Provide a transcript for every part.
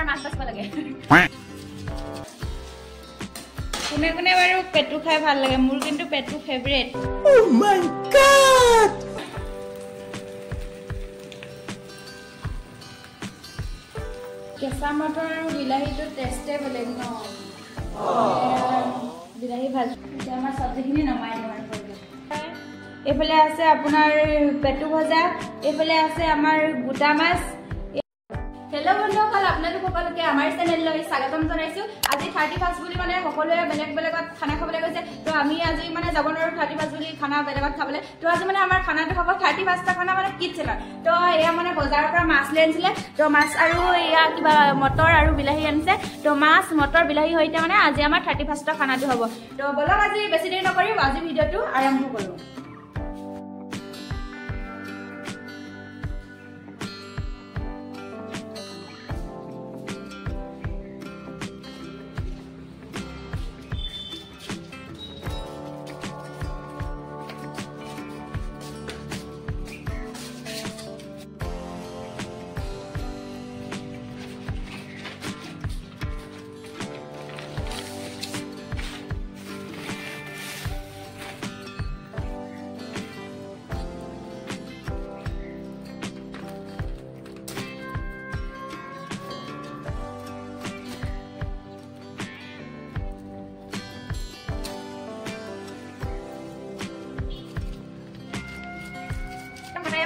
মাছ বাছিব লাগে কোনে কোনে বাৰু পেটু খাই ভাল লাগে মোৰ কিন্তু পেটু ফেভাৰিট ও মাই গড কেঁচা মটৰ আৰু বিলাহীটো টেষ্টে বেলেগ ন বিলাহী ভাজি এতিয়া আমাৰ চব্জিখিনি নমাই দিওঁ এইফালে আছে আপোনাৰ পেটু ভজা এইফালে আছে আমাৰ গোটা মাছ হেল্ল' বন্ধুসকল আপোনালোক সকলোকে আমাৰ চেনেললৈ স্বাগতম জনাইছো আজি 31 বুলি মানে সকলোৱে বেলেগ বেলেগত খানা খাবলৈ গৈছে তো আমি আজি মানে যাব নোৱাৰো 31 বুলি খানা বেলেগত খাবলৈ তো আজি মানে আমাৰ খানাটো হ'ব 31 টা খানা মানে কিটচেনৰ তো এয়া মানে বজাৰৰ পৰা মাছ লৈ আনিছিলে তো মাছ আৰু এয়া কিবা মটৰ আৰু বিলাহী আনিছে তো মাছ মটৰ বিলাহী সৈতে মানে আজি আমাৰ 31 টা খানাটো হ'ব তো বলক আজি বেছি দেৰি নকৰি আজি ভিডিঅ'টো আৰম্ভ কৰো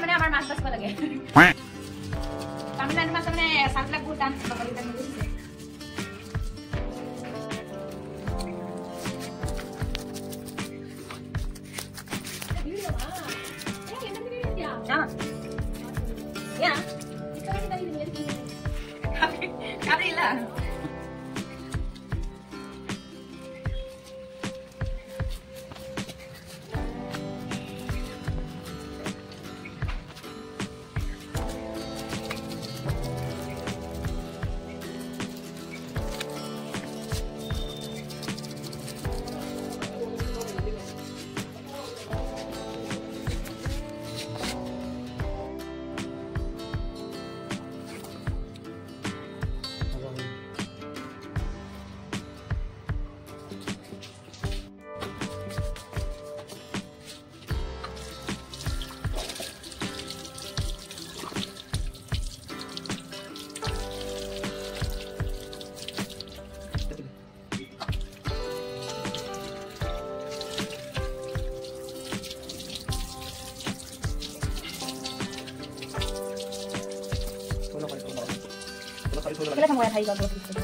মানে আমাৰ মাছ বাছিব লাগে তামিলনাডু মাছ মানে চালবিলাক বহুত টান বাকলিবিলাক মিলিছে Kita sama kayak bagus gitu.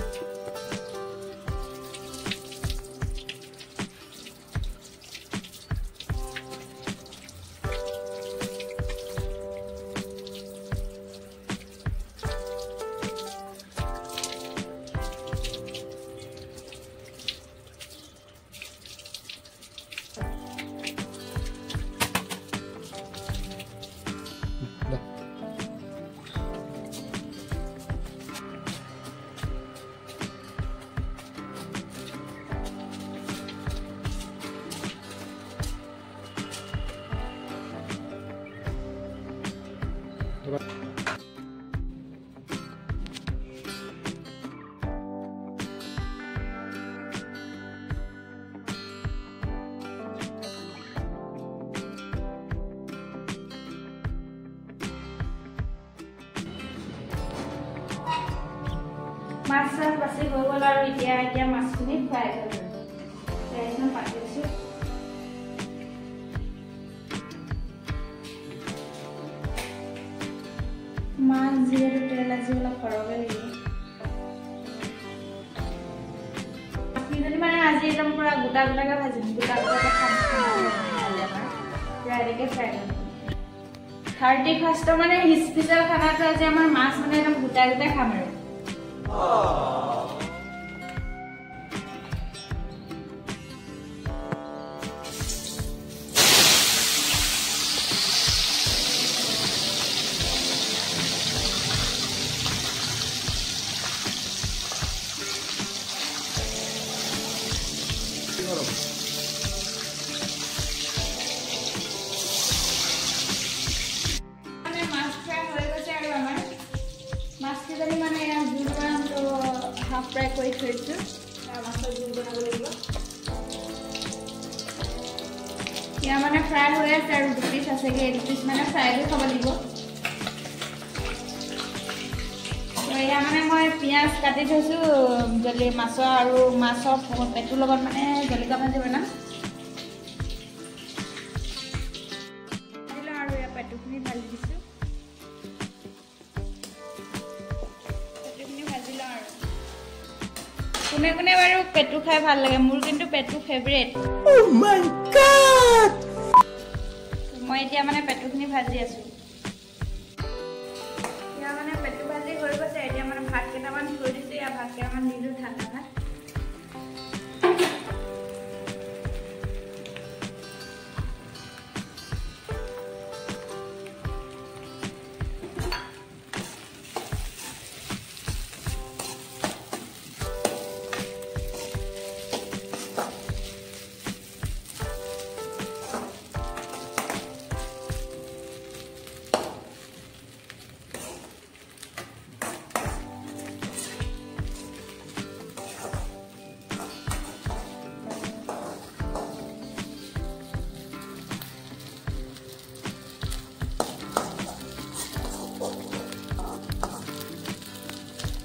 Mas pasti bawa lalu dia mas ini baik kayaknya pakai sih mas dia udah lazim lah perogel ini mas ini mana aja itu pura guta kan aja guta kan jadi kayak saya 31 to মানে special খানাটো আজি আমাৰ মাছ মানে একদম গুটা গুটা খাম আৰু Mas fry হৈ গৈছে আৰু আমাৰ মাছ কিজনী মানে জুলমান তো ফ্ৰাই কৰি থৈছোঁ মাছৰ জোল বনাব লাগিব ইয়া মানে ফ্ৰাই হৈ আছে আৰু 2 পিচ আছেগে 2 পিচ মানে ফ্ৰাই কৰি খাব লাগিব এয়া মানে মই পিঁয়াজ কাটি থৈছোঁ জলি মাছৰ আৰু মাছৰ পেটুৰ লগত মানে জলকীয়া ভাজি বনাম আৰু এয়া পেটুখিনি ভাজি দিছোঁ পেটুখিনি ভাজি লওঁ আৰু কোনে কোনে বাৰু পেটু খাই ভাল লাগে মোৰ কিন্তু পেটু ফেভৰেট Oh my God! মই এতিয়া মানে পেটুখিনি ভাজি আছোঁ মানে পেটু ভাজি হৈ গৈছে এতিয়া মানে ভাত কেইটামান থৈ দিছোঁ ইয়া ভাত কেইটামান দিলোঁ ঠাণ্ডা ভাত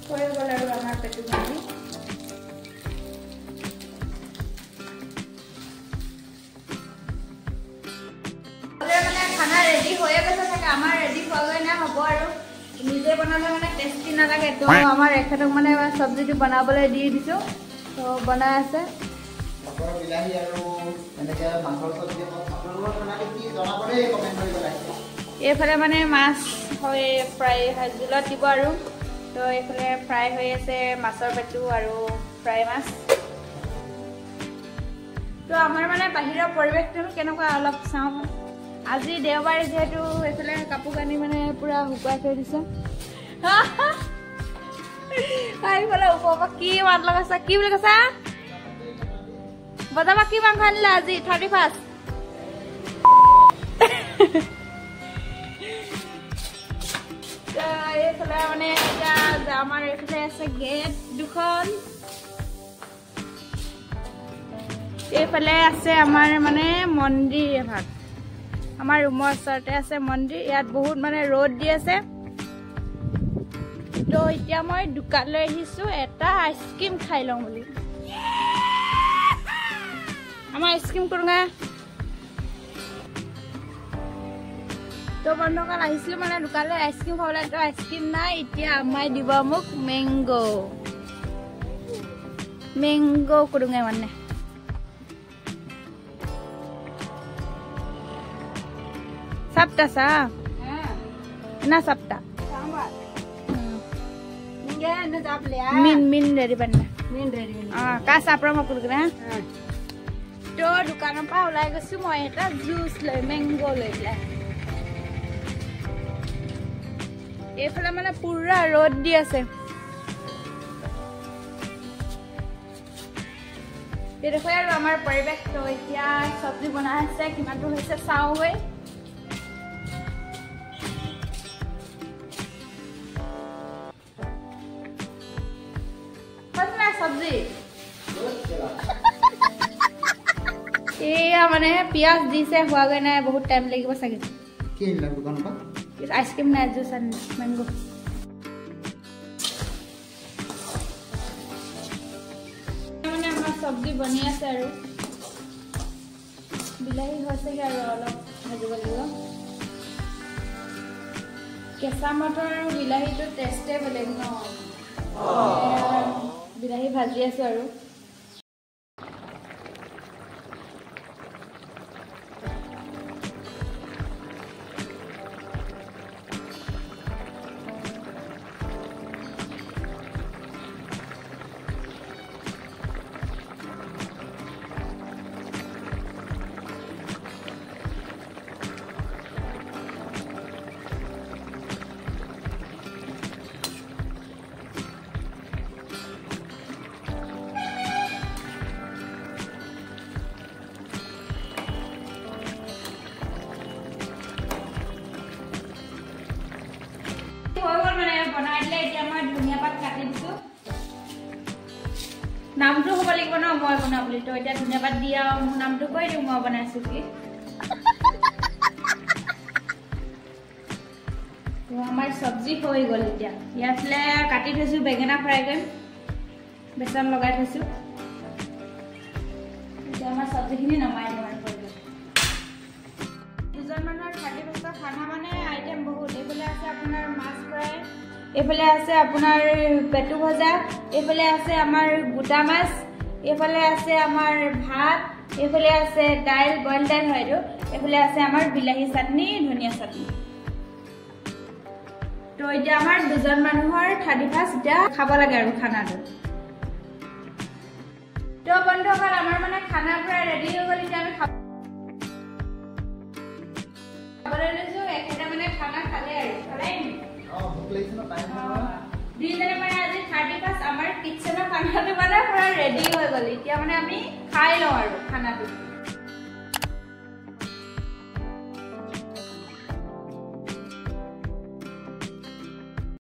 হৈ গ'ল আৰু আমাৰ পেটু ভাজি মানে খানা ৰেডি হৈয়ে গৈছে চাগে আমাৰ ৰেডি হোৱাগৈ নাই হ'ব আৰু নিজে বনালে মানে টেষ্টি নালাগে তো আমাৰ এখেতক মানে চব্জিটো বনাবলৈ দি দিছোঁ তো বনাই আছে মটৰ বিলাহী আৰু এনেকৈ মাছৰ চব্জি আপোনালোকৰ বনালে কি জনাবলৈ কমেণ্ট কৰি পেলাই এইফালে মানে মাছ হৈ ফ্ৰাই জোলত দিব আৰু তো এইফালে ফ্ৰাই হৈ আছে মাছৰ পেটু আৰু ফ্ৰাই মাছ তো আমাৰ মানে বাহিৰৰ পৰিৱেশটো কেনেকুৱা অলপ চাওঁ আজি দেওবাৰে যেহেতু এইফালে কাপোৰ কানি মানে পুৰা শুকুৱাই থৈ দিছে এইফালে ওপৰৰ পৰা কি মাত লগাইছা কি বুলি কৈছা বজাৰৰ পৰা কি মাংস আনিলা আজি 31 এইফালে মানে এতিয়া আমাৰ এইফালে আছে গেট দুখন এইফালে আছে আমাৰ মানে মন্দিৰ এভাগ আমাৰ ৰুমৰ ওচৰতে আছে মন্দিৰ ইয়াত বহুত মানে ৰ'দ দি আছে তো এতিয়া মই দোকানলৈ আহিছোঁ এটা আইচক্ৰীম খাই লওঁ বুলি আমাৰ আইচক্ৰীম কৰোঁগা তো বন্ধুসকল আহিছিলোঁ মানে দোকানলৈ আইচক্ৰীম খাবলৈ তো আইচক্ৰীম নাই এতিয়া আমাই দিব মোক মেংগো কৰোঁগা মানে sabta sa na sabta min dari banna ka sapra ma kurgra to dukan pa ulai gosu moi eta juice loi mango loi la efala mane pura road di ase দেখো আৰু আমাৰ পৰিৱেশ তো এতিয়া সবজি বনাই আছে কিমানটো হৈছে চাও গৈ सब्जी মানে পিয়াজ দিছে হোৱাগৈ নাই বহুত টাইম লাগিব চাগে কি লাগব কোনবা আইসক্ৰিম না জুস এন্ড ম্যাঙ্গো মানে আমাৰ সবজি বনি আছে আৰু বিলাহী হৈছে আৰু অলপ ভাজিব লাগিব কেঁচা মটৰ আৰু বিলাহীটো টেষ্টে বেলেগ ন বিলাহী ভাজি আছো আৰু নামটো হ'ব লাগিব ন মই বনাবলৈ তো এতিয়া ধন্যবাদ দিয়া মোৰ নামটো কৈ দিওঁ মই বনাইছো কি তো আমাৰ সবজি হৈ গ'ল এতিয়া ইয়াতলে কাটি থৈছো বেঙেনা ফ্ৰাই কৰিম বেচন লগাই থৈছো এতিয়া আমাৰ সবজিখিনি নমাই দিম আৰু দুজন মানুহৰ 30 খানা মানে আইটেম বহুত এইফালে আছে আপোনাৰ মাছ ফ্ৰাই এইফালে আছে আপোনাৰ পেটু ভজা এইফালে আছে আমাৰ গোটা মাছ এইফালে আছে আমাৰ ভাত এইফালে আছে দাইল বইল দাইল হয়তো এইফালে আছে আমাৰ বিলাহী চাটনি ধনিয়া চাটনি তো এতিয়া আমাৰ দুজন মানুহৰ 31 এতিয়া খাব লাগে আৰু খানাটো তো বন্ধুসকল আমাৰ মানে খানা পুৰা ৰেডি হৈ গ'ল এতিয়া আমি খাবলৈ লৈছো একেটা মানে খানা খালে আৰু খালাই দিনে মানে আজি 31 আমাৰ কিচেনৰ খানাটো মানে পুৰা ৰেডি হৈ গ'ল এতিয়া মানে আমি খাই লওঁ আৰু খানাটো